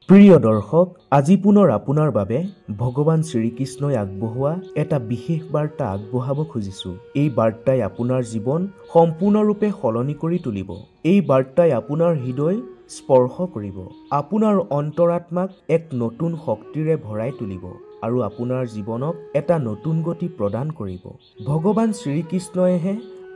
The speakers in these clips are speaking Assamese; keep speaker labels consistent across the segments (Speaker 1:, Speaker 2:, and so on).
Speaker 1: প্ৰিয় দৰ্শক, আজি পুনৰ আপোনাৰ বাবে ভগৱান শ্ৰীকৃষ্ণই আগবঢ়োৱা এটা বিশেষ বাৰ্তা আগবঢ়াব খুজিছো। এই বাৰ্তাই আপোনাৰ জীৱন সম্পূৰ্ণৰূপে সলনি কৰি তুলিব। এই বাৰ্তাই আপোনাৰ হৃদয় স্পৰ্শ কৰিব, আপোনাৰ অন্তৰাত্মাক এক নতুন শক্তিৰে ভৰাই তুলিব আৰু আপোনাৰ জীৱনক এটা নতুন গতি প্ৰদান কৰিব। ভগৱান শ্ৰীকৃষ্ণইহে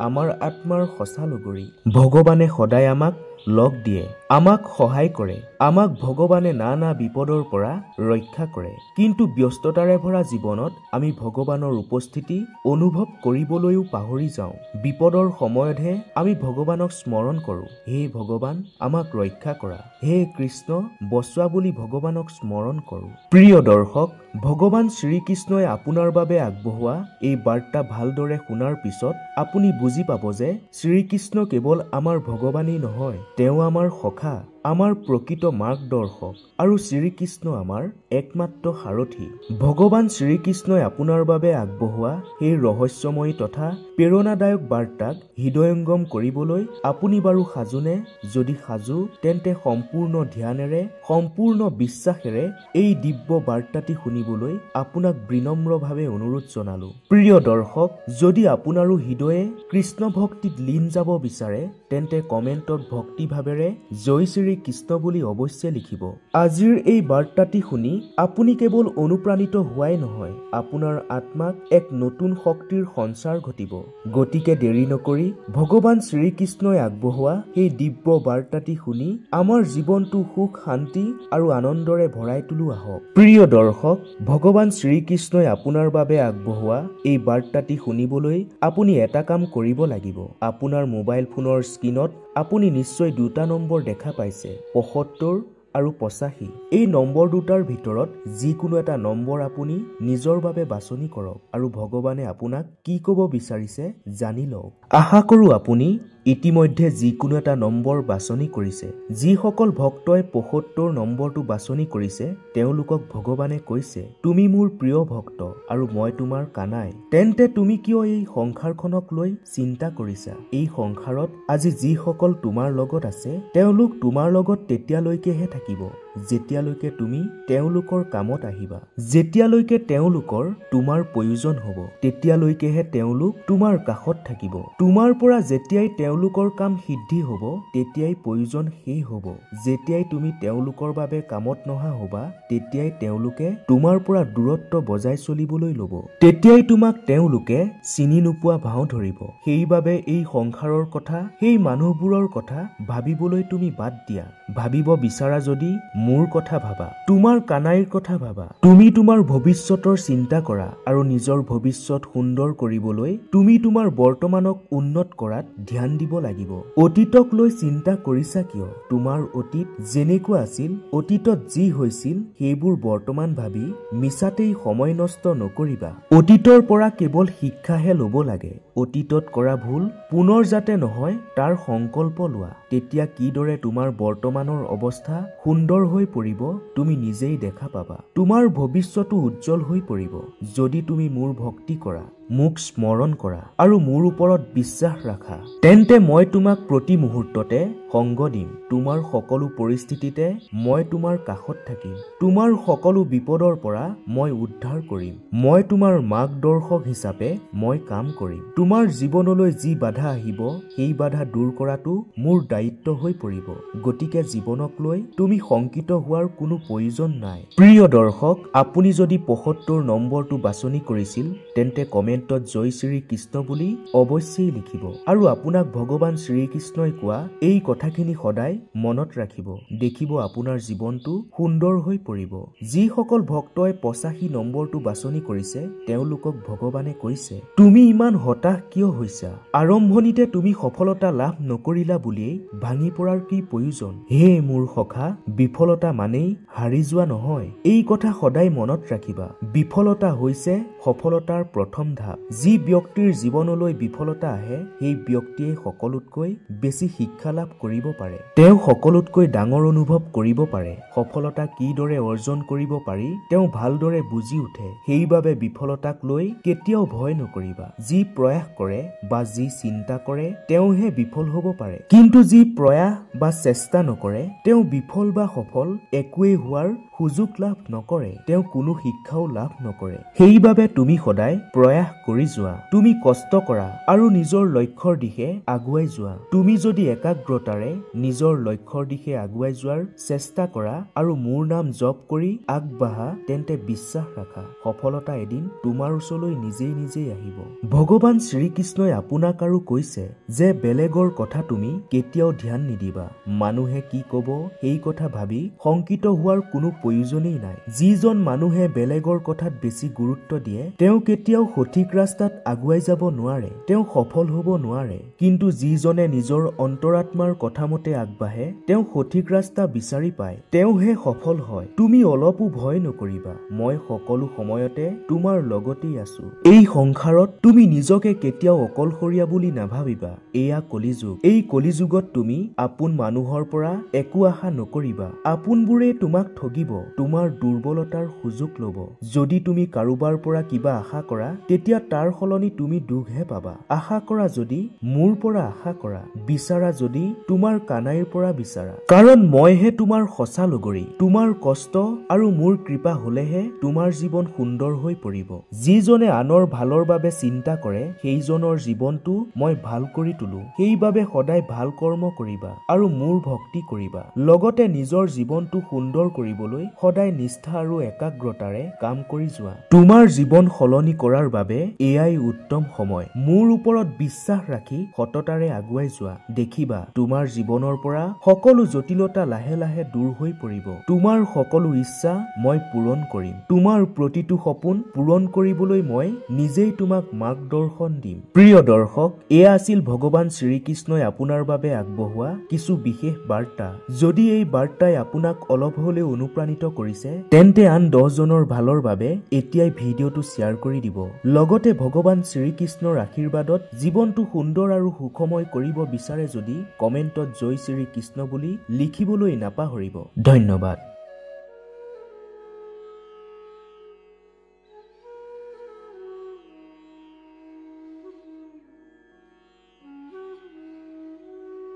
Speaker 1: আমাৰ আত্মাৰ সঁচা লগৰী। ভগৱানে সদায় আমাক লগ দিয়ে, আমাক সহায় কৰে, আমাক ভগৱানে নানা বিপদৰ পৰা ৰক্ষা কৰে। কিন্তু ব্যস্ততাৰে ভৰা জীৱনত আমি ভগৱানৰ উপস্থিতি অনুভৱ কৰিবলৈও পাহৰি যাওঁ। বিপদৰ সময়তহে আমি ভগৱানক স্মৰণ কৰোঁ, হে ভগৱান আমাক ৰক্ষা কৰা, হে কৃষ্ণ বচোৱা বুলি ভগৱানক স্মৰণ কৰোঁ। প্ৰিয় দৰ্শক, ভগৱান শ্ৰীকৃষ্ণই আপোনাৰ বাবে আগবঢ়োৱা এই বাৰ্তা ভালদৰে শুনাৰ পিছত আপুনি বুজি পাব যে শ্ৰীকৃষ্ণ কেৱল আমাৰ ভগৱানেই নহয়, তেওঁ আমাৰ সখা, আমাৰ প্ৰকৃত মাৰ্গদৰ্শক আৰু শ্ৰীকৃষ্ণ আমাৰ একমাত্ৰ সাৰথী। ভগৱান শ্ৰীকৃষ্ণই আপোনাৰ বাবে আগবঢ়োৱা সেই ৰহস্যময়ী তথা প্ৰেৰণাদায়ক বাৰ্তাক হৃদয়ংগম কৰিবলৈ আপুনি বাৰু সাজুনে? যদি সাজু, তেন্তে সম্পূৰ্ণ ধ্যানেৰে, সম্পূৰ্ণ বিশ্বাসেৰে এই দিব্য বাৰ্তাটি শুনিবলৈ আপোনাক বিনম্ৰভাৱে অনুৰোধ জনালো। প্ৰিয় দৰ্শক, যদি আপোনাৰো হৃদয়ে কৃষ্ণ ভক্তিত লীন যাব বিচাৰে, তেন্তে কমেণ্টত ভক্তিভাৱেৰে জয় শ্ৰীকৃষ্ণ বুলি অৱশ্যে লিখিব। আজিৰ এই বাৰ্তাটি শুনি আপুনি কেৱল অনুপ্ৰাণিত হোৱাই নহয়, আপোনাৰ আত্মাক এক নতুন শক্তিৰ সঞ্চাৰ ঘটিব। গতিকে দেৰি নকৰি ভগৱান শ্ৰীকৃষ্ণই আগবঢ়োৱা সেই দিব্য বাৰ্তাটি শুনি আমাৰ জীৱনটো সুখ, শান্তি আৰু আনন্দৰে ভৰাই তোলো আহক। প্ৰিয় দৰ্শক, ভগৱান শ্ৰীকৃষ্ণই আপোনাৰ বাবে আগবঢ়োৱা এই বাৰ্তাটি শুনিবলৈ আপুনি এটা কাম কৰিব লাগিব। আপোনাৰ মোবাইল ফোনৰ স্ক্ৰীনত আপুনি নিশ্চয় দুটা নম্বৰ দেখা পাইছে, ৭৫ আৰু ৮৫। এই নম্বৰ দুটাৰ ভিতৰত যিকোনো এটা নম্বৰ আপুনি নিজৰ বাবে বাছনি কৰক আৰু ভগৱানে আপোনাক কি ক'ব বিচাৰিছে জানি লওক। আশা কৰো আপুনি ইতিমধ্যে যিকোনো এটা নম্বৰ বাছনি কৰিছে। যিসকল ভক্তই ৭৫ নম্বৰটো বাছনি কৰিছে, তেওঁলোকক ভগৱানে কৈছে, তুমি মোৰ প্ৰিয় ভক্ত আৰু মই তোমাৰ কানাই। তেন্তে তুমি কিয় এই সংসাৰখনক লৈ চিন্তা কৰিছা? এই সংসাৰত আজি যিসকল তোমাৰ লগত আছে, তেওঁলোক তোমাৰ লগত তেতিয়ালৈকেহে থাকিব যেতিয়ালৈকে তুমি তেওঁলোকৰ কামত আহিবা। যেতিয়ালৈকে তেওঁলোকৰ তোমাৰ প্ৰয়োজন হ'ব, তেতিয়ালৈকেহে তেওঁলোক তোমাৰ কাষত থাকিব। তোমাৰ পৰা যেতিয়াই তেওঁলোকৰ কাম সিদ্ধি হ'ব, তেতিয়াই প্ৰয়োজন শেষ হ'ব। যেতিয়াই তুমি তেওঁলোকৰ বাবে কামত নহা হ'বা, তেতিয়াই তেওঁলোকে তোমাৰ পৰা দূৰত্ব বজাই চলিবলৈ ল'ব। তেতিয়াই তোমাক তেওঁলোকে চিনি নোপোৱা ভাও ধৰিব। সেইবাবে এই সংসাৰৰ কথা, সেই মানুহবোৰৰ কথা ভাবিবলৈ তুমি বাদ দিয়া। ভাবিব বিচাৰা যদি মোৰ কথা ভাবা, তোমাৰ কানাইৰ কথা ভাবা। তুমি তোমাৰ ভৱিষ্যতৰ চিন্তা কৰা আৰু নিজৰ ভৱিষ্যত সুন্দৰ কৰিবলৈ তুমি তোমাৰ বৰ্তমানক উন্নত কৰাত ধ্যান দিব লাগিব। অতীতক লৈ চিন্তা কৰিছা কিয়? তোমাৰ অতীত যেনেকুৱা আছিল, অতীতত যি হৈছিল সেইবোৰ বৰ্তমান ভাবি মিছাতেই সময় নষ্ট নকৰিবা। অতীতৰ পৰা কেৱল শিক্ষাহে ল'ব লাগে। অতীতত কৰা ভুল পুনৰ যাতে নহয় তাৰ সংকল্প লোৱা। তেতিয়া কিদৰে তোমাৰ বৰ্তমানৰ অৱস্থা সুন্দৰ হৈ পৰিব তুমি নিজেই দেখা পাবা। তোমাৰ ভৱিষ্যতো উজ্জ্বল হৈ পৰিব যদি তুমি মোৰ ভক্তি কৰা, মোক স্মৰণ কৰা আৰু মোৰ ওপৰত বিশ্বাস ৰাখা। তেন্তে মই তোমাক প্ৰতি মুহূৰ্ততে সংগ দিম। তোমাৰ সকলো পৰিস্থিতিতে মই তোমাৰ কাষত থাকিম। তোমাৰ সকলো বিপদৰ পৰা মই উদ্ধাৰ কৰিম। মই তোমাৰ মাৰ্গদৰ্শক হিচাপে মই কাম কৰিম। তোমাৰ জীৱনলৈ যি বাধা আহিব, সেই বাধা দূৰ কৰাটো মোৰ দায়িত্ব হৈ পৰিব। গতিকে জীৱনক লৈ তুমি শংকিত হোৱাৰ কোনো প্ৰয়োজন নাই। প্ৰিয় দৰ্শক, আপুনি যদি ৭৫ নম্বৰটো বাছনি কৰিছিল, তেন্তে কমেণ্টত জয় শ্ৰীকৃষ্ণ বুলি অৱশ্যেই লিখিব আৰু আপোনাক ভগৱান শ্ৰীকৃষ্ণই কোৱা এই কথাখিনি সদায় মনত ৰাখিব। দেখিব আপোনাৰ জীৱনটো সুন্দৰ হৈ পৰিব। যিসকল ভক্তই ৮৫ নম্বৰটো বাছনি কৰিছে, তেওঁলোকক ভগৱানে কৈছে, তুমি ইমান হতাশ কিয় হৈছা? আৰম্ভণিতে তুমি সফলতা লাভ নকৰিলা বুলিয়েই ভাঙি পৰাৰ কি প্ৰয়োজন? হে মোৰ সখা, বিফলতা মানেই হাৰি যোৱা নহয়। এই কথা সদায় মনত ৰাখিবা। বিফলতা হৈছে সফলতাৰ প্ৰথম ধাপ। ভাব। যি ব্যক্তিৰ জীৱনলৈ বিফলতা আহে সেই ব্যক্তিয়ে সকলোতকৈ বেছি শিক্ষা লাভ কৰিব পাৰে। তেওঁ সকলোতকৈ ডাঙৰ অনুভৱ কৰিব পাৰে। সফলতা কিদৰে অৰ্জন কৰিব পাৰি তেওঁ ভালদৰে বুজি উঠে। সেইবাবে বিফলতাক লৈ কেতিয়াও ভয় নকৰিবা। যি প্ৰয়াস কৰে বা যি চিন্তা কৰে তেওঁহে বিফল হ'ব পাৰে, কিন্তু যি প্ৰয়াস বা চেষ্টা নকৰে তেওঁ বিফল বা সফল একোৱেই হোৱাৰ সুযোগ লাভ নকৰে। তেওঁ কোনো শিক্ষাও লাভ নকৰে। সেইবাবে তুমি সদায় প্ৰয়াস কৰি যোৱা, তুমি কষ্ট কৰা আৰু নিজৰ লক্ষ্যৰ দিশে আগুৱাই যোৱা। তুমি যদি একাগ্ৰতাৰে নিজৰ লক্ষ্যৰ দিশে আগুৱাই যোৱাৰ চেষ্টা কৰা আৰু মোৰ নাম জপ কৰি আগবাঢ়া তেন্তে বিশ্বাস ৰাখা সফলতা এদিন তোমাৰ ওচৰলৈ নিজেই নিজেই আহিব। ভগৱান শ্ৰীকৃষ্ণই আপোনাক আৰু কৈছে যে বেলেগৰ কথা তুমি কেতিয়াও ধ্যান নিদিবা। মানুহে কি কব সেই কথা ভাবি শংকিত হোৱাৰ কোনো প্ৰয়োজনেই নাই। যিজন মানুহে বেলেগৰ কথাত বেছি গুৰুত্ব দিয়ে তেওঁ কেতিয়াও সঠিক ৰাস্তাত আগুৱাই যাব নোৱাৰে, তেওঁ সফল হ'ব নোৱাৰে। কিন্তু যিজনে নিজৰ অন্তৰাত্মাৰ কথা মতে আগবাঢ়ে তেওঁ সঠিক ৰাস্তা বিচাৰি পায়, তেওঁহে সফল হয়। তুমি অলপো ভয় নকৰিবা, মই সকলো সময়তে তোমাৰ লগতেই আছো। এই সংসাৰত তুমি নিজকে কেতিয়াও অকলশৰীয়া বুলি নাভাবিবা। এয়া কলিযুগ। এই কলিযুগত তুমি আপোন মানুহৰ পৰা একো আশা নকৰিবা। আপোনবোৰে তোমাক ঠগিব, তোমাৰ দুৰ্বলতাৰ সুযোগ লব। যদি তুমি কাৰোবাৰ পৰা কিবা আশা কৰা তেতিয়া তাৰ সলনি তুমি দুখহে পাবা। আশা কৰা যদি মোৰ পৰা আশা কৰা, বিচাৰা যদি তোমাৰ কানাইৰ পৰা বিচাৰা, কাৰণ মইহে তোমাৰ সঁচা লগৰী। তোমাৰ কষ্ট আৰু মোৰ কৃপা হলেহে তোমাৰ জীৱন সুন্দৰ হৈ পৰিব। যিজনে আনৰ ভালৰ বাবে চিন্তা কৰে সেইজনৰ জীৱনটো মই ভাল কৰি তোলো। সেইবাবে সদায় ভাল কৰ্ম কৰিবা আৰু মোৰ ভক্তি কৰিবা। লগতে নিজৰ জীৱনটো সুন্দৰ কৰিবলৈ সদায় নিষ্ঠা আৰু একাগ্ৰতাৰে কাম কৰি যোৱা। তোমাৰ জীৱন সলনি কৰাৰ বাবে এয়াই উত্তম সময়। মোৰ ওপৰত বিশ্বাস ৰাখি সততাৰে আগুৱাই যোৱা। দেখিবা তোমাৰ জীৱনৰ পৰা সকলো জটিলতা লাহে লাহে দূৰ হৈ পৰিব। তোমাৰ সকলো ইচ্ছা মই পূৰণ কৰিম। তোমাৰ প্ৰতিটো সপোন পূৰণ কৰিবলৈ মই নিজেই তোমাক মাৰ্গদৰ্শন দিম। প্ৰিয় দৰ্শক, এয়া আছিল ভগৱান শ্ৰীকৃষ্ণই আপোনাৰ বাবে আগবঢ়োৱা কিছু বিশেষ বাৰ্তা। যদি এই বাৰ্তাই আপোনাক অলপ হলেও অনুপ্ৰাণিত কৰিছে তেন্তে আন 10 জনৰ ভালৰ বাবে এতিয়াই ভিডিঅ'টো শ্বেয়াৰ কৰি দিব। লগতে ভগৱান শ্ৰীকৃষ্ণৰ আশীৰ্বাদত জীৱনটো সুন্দৰ আৰু সুখময় কৰিব বিচাৰে যদি কমেণ্টত জয় শ্ৰীকৃষ্ণ বুলি লিখিবলৈ নাপাহৰিব। ধন্যবাদ।